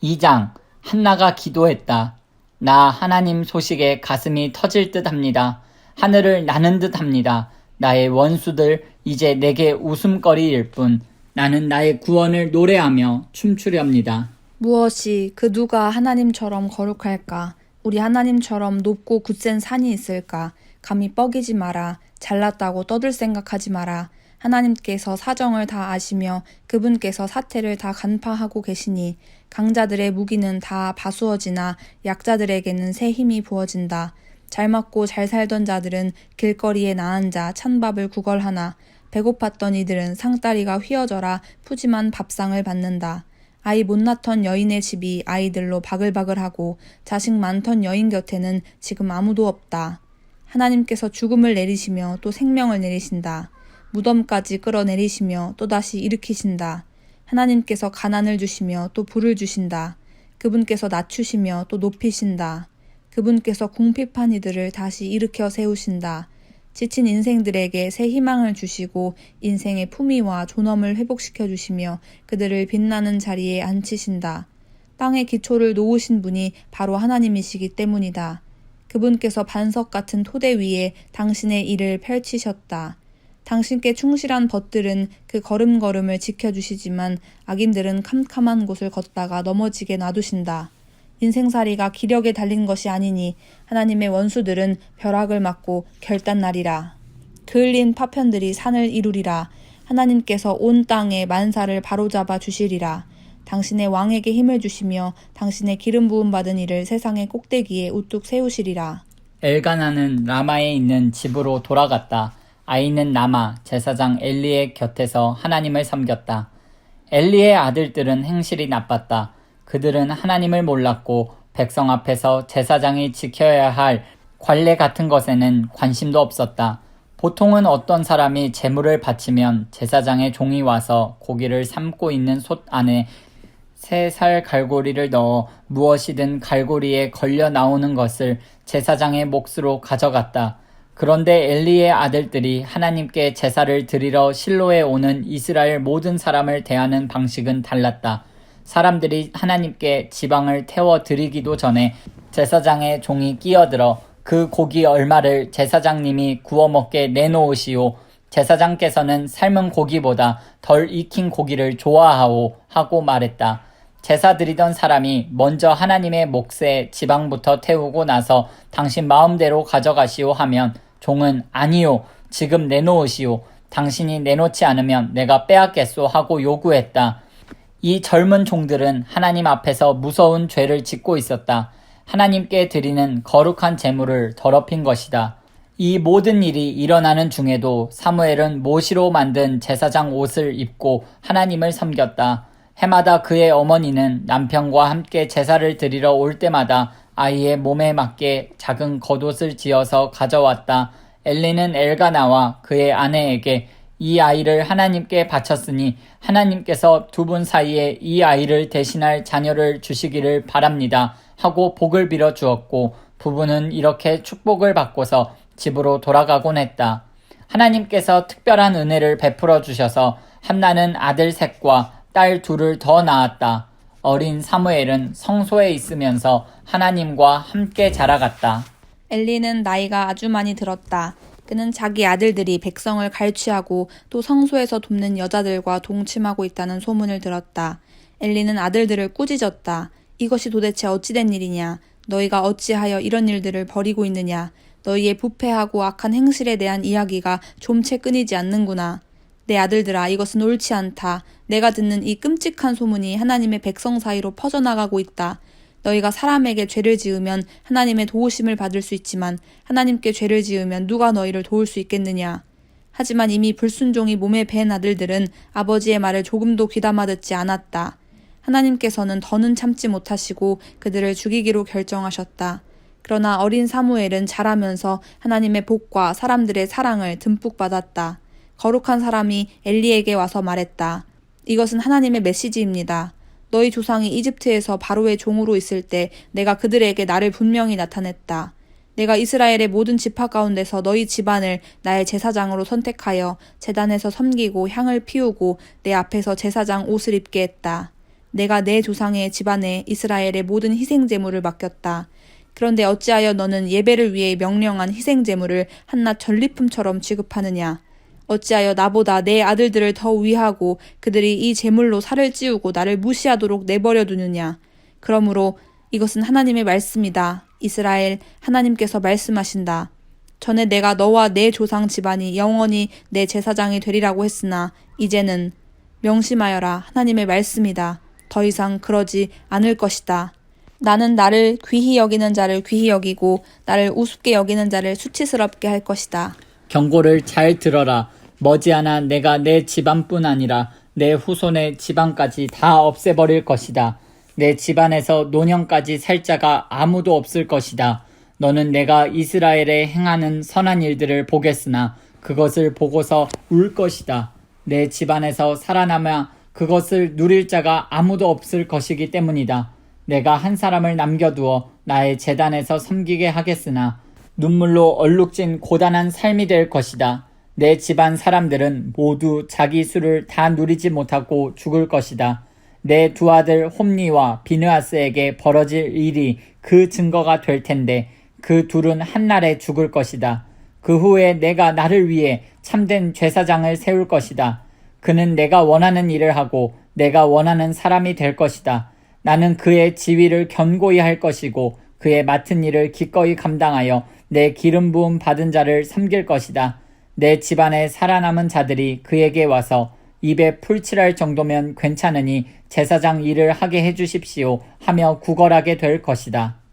2장 한나가 기도했다. 나 하나님 소식에 가슴이 터질 듯합니다. 하늘을 나는 듯합니다. 나의 원수들 이제 내게 웃음거리일 뿐 나는 나의 구원을 노래하며 춤추렵니다. 무엇이 그 누가 하나님처럼 거룩할까? 우리 하나님처럼 높고 굳센 산이 있을까? 감히 뻐기지 마라. 잘났다고 떠들 생각하지 마라. 하나님께서 사정을 다 아시며 그분께서 사태를 다 간파하고 계시니 강자들의 무기는 다 바수어지나 약자들에게는 새 힘이 부어진다. 잘 먹고 잘 살던 자들은 길거리에 나앉아 찬밥을 구걸하나 배고팠던 이들은 상다리가 휘어져라 푸짐한 밥상을 받는다. 아이 못 낳던 여인의 집이 아이들로 바글바글하고 자식 많던 여인 곁에는 지금 아무도 없다. 하나님께서 죽음을 내리시며 또 생명을 내리신다. 무덤까지 끌어내리시며 또다시 일으키신다. 하나님께서 가난을 주시며 또 부를 주신다. 그분께서 낮추시며 또 높이신다. 그분께서 궁핍한 이들을 다시 일으켜 세우신다. 지친 인생들에게 새 희망을 주시고 인생의 품위와 존엄을 회복시켜 주시며 그들을 빛나는 자리에 앉히신다. 땅의 기초를 놓으신 분이 바로 하나님이시기 때문이다. 그분께서 반석 같은 토대 위에 당신의 일을 펼치셨다. 당신께 충실한 벗들은 그 걸음걸음을 지켜주시지만 악인들은 캄캄한 곳을 걷다가 넘어지게 놔두신다. 인생살이가 기력에 달린 것이 아니니 하나님의 원수들은 벼락을 맞고 결단나리라. 그을린 파편들이 산을 이루리라. 하나님께서 온 땅에 만사를 바로잡아 주시리라. 당신의 왕에게 힘을 주시며 당신의 기름 부음 받은 이를 세상의 꼭대기에 우뚝 세우시리라. 엘가나는 라마에 있는 집으로 돌아갔다. 아이는 라마 제사장 엘리의 곁에서 하나님을 섬겼다. 엘리의 아들들은 행실이 나빴다. 그들은 하나님을 몰랐고 백성 앞에서 제사장이 지켜야 할 관례 같은 것에는 관심도 없었다. 보통은 어떤 사람이 제물을 바치면 제사장의 종이 와서 고기를 삶고 있는 솥 안에 3살 갈고리를 넣어 무엇이든 갈고리에 걸려 나오는 것을 제사장의 몫으로 가져갔다. 그런데 엘리의 아들들이 하나님께 제사를 드리러 실로에 오는 이스라엘 모든 사람을 대하는 방식은 달랐다. 사람들이 하나님께 지방을 태워 드리기도 전에 제사장의 종이 끼어들어 그 고기 얼마를 제사장님이 구워 먹게 내놓으시오. 제사장께서는 삶은 고기보다 덜 익힌 고기를 좋아하오 하고 말했다. 제사 드리던 사람이 먼저 하나님의 몫에 지방부터 태우고 나서 당신 마음대로 가져가시오 하면 종은 아니요, 지금 내놓으시오. 당신이 내놓지 않으면 내가 빼앗겠소 하고 요구했다. 이 젊은 종들은 하나님 앞에서 무서운 죄를 짓고 있었다. 하나님께 드리는 거룩한 제물을 더럽힌 것이다. 이 모든 일이 일어나는 중에도 사무엘은 모시로 만든 제사장 옷을 입고 하나님을 섬겼다. 해마다 그의 어머니는 남편과 함께 제사를 드리러 올 때마다 아이의 몸에 맞게 작은 겉옷을 지어서 가져왔다. 엘리는 엘가나와 그의 아내에게 이 아이를 하나님께 바쳤으니 하나님께서 두 분 사이에 이 아이를 대신할 자녀를 주시기를 바랍니다 하고 복을 빌어 주었고 부부는 이렇게 축복을 받고서 집으로 돌아가곤 했다. 하나님께서 특별한 은혜를 베풀어 주셔서 한나는 아들 셋과 딸 둘을 더 낳았다. 어린 사무엘은 성소에 있으면서 하나님과 함께 자라갔다. 엘리는 나이가 아주 많이 들었다. 그는 자기 아들들이 백성을 갈취하고 또 성소에서 돕는 여자들과 동침하고 있다는 소문을 들었다. 엘리는 아들들을 꾸짖었다. 이것이 도대체 어찌된 일이냐? 너희가 어찌하여 이런 일들을 벌이고 있느냐? 너희의 부패하고 악한 행실에 대한 이야기가 좀채 끊이지 않는구나. 내 아들들아, 이것은 옳지 않다. 내가 듣는 이 끔찍한 소문이 하나님의 백성 사이로 퍼져나가고 있다. 너희가 사람에게 죄를 지으면 하나님의 도우심을 받을 수 있지만 하나님께 죄를 지으면 누가 너희를 도울 수 있겠느냐. 하지만 이미 불순종이 몸에 밴 아들들은 아버지의 말을 조금도 귀담아 듣지 않았다. 하나님께서는 더는 참지 못하시고 그들을 죽이기로 결정하셨다. 그러나 어린 사무엘은 자라면서 하나님의 복과 사람들의 사랑을 듬뿍 받았다. 거룩한 사람이 엘리에게 와서 말했다. 이것은 하나님의 메시지입니다. 너희 조상이 이집트에서 바로의 종으로 있을 때 내가 그들에게 나를 분명히 나타냈다. 내가 이스라엘의 모든 지파 가운데서 너희 집안을 나의 제사장으로 선택하여 제단에서 섬기고 향을 피우고 내 앞에서 제사장 옷을 입게 했다. 내가 내 조상의 집안에 이스라엘의 모든 희생 제물을 맡겼다. 그런데 어찌하여 너는 예배를 위해 명령한 희생 제물을 한낱 전리품처럼 취급하느냐? 어찌하여 나보다 내 아들들을 더 위하고 그들이 이 제물로 살을 찌우고 나를 무시하도록 내버려 두느냐? 그러므로 이것은 하나님의 말씀이다. 이스라엘, 하나님께서 말씀하신다. 전에 내가 너와 내 조상 집안이 영원히 내 제사장이 되리라고 했으나 이제는 명심하여라. 하나님의 말씀이다. 더 이상 그러지 않을 것이다. 나는 나를 귀히 여기는 자를 귀히 여기고 나를 우습게 여기는 자를 수치스럽게 할 것이다. 경고를 잘 들어라. 머지않아 내가 내 집안뿐 아니라 내 후손의 집안까지 다 없애버릴 것이다. 내 집안에서 노년까지 살 자가 아무도 없을 것이다. 너는 내가 이스라엘에 행하는 선한 일들을 보겠으나 그것을 보고서 울 것이다. 내 집안에서 살아남아 그것을 누릴 자가 아무도 없을 것이기 때문이다. 내가 한 사람을 남겨두어 나의 제단에서 섬기게 하겠으나 눈물로 얼룩진 고단한 삶이 될 것이다. 내 집안 사람들은 모두 자기 수를 다 누리지 못하고 죽을 것이다. 내 두 아들 홈니와 비느하스에게 벌어질 일이 그 증거가 될 텐데 그 둘은 한날에 죽을 것이다. 그 후에 내가 나를 위해 참된 제사장을 세울 것이다. 그는 내가 원하는 일을 하고 내가 원하는 사람이 될 것이다. 나는 그의 지위를 견고히 할 것이고 그의 맡은 일을 기꺼이 감당하여 내 기름 부음 받은 자를 섬길 것이다. 내 집안에 살아남은 자들이 그에게 와서 입에 풀칠할 정도면 괜찮으니 제사장 일을 하게 해주십시오 하며 구걸하게 될 것이다.